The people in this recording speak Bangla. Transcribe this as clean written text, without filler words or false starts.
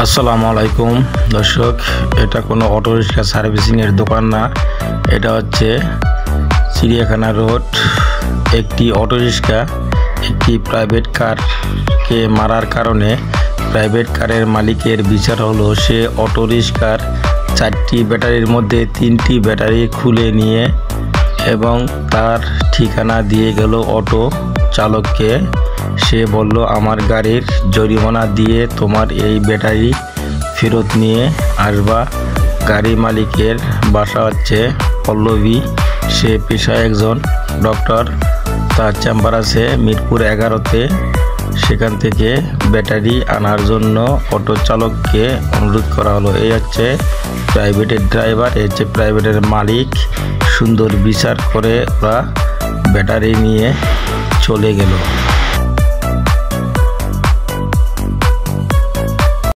আসসালামু আলাইকুম দর্শক, এটা কোনো অটো রিক্সা সার্ভিসিংয়ের দোকান না। এটা হচ্ছে চিড়িয়াখানা রোড। একটি অটো রিক্সা একটি প্রাইভেট কারকে মারার কারণে প্রাইভেট কারের মালিকের বিচার হলো সে অটো রিক্সার 4টি ব্যাটারির মধ্যে 3টি ব্যাটারি খুলে নিয়ে এবং তার ঠিকানা দিয়ে গেল অটো চালককে। সে বলল, আমার গাড়ির জরিমানা দিয়ে তোমার এই ব্যাটারি ফেরত নিয়ে আসবা। গাড়ি মালিকের বাসা হচ্ছে পল্লবী। সে পেশায় একজন ডক্টর। তার চেম্বার আছে মিরপুর 11-তে। সেখান থেকে ব্যাটারি আনার জন্য অটো চালককে অনুরোধ করা হলো। এই হচ্ছে প্রাইভেটের ড্রাইভার, এই হচ্ছে প্রাইভেটের মালিক। সুন্দর বিচার করে ওরা ব্যাটারি নিয়ে চলে গেল।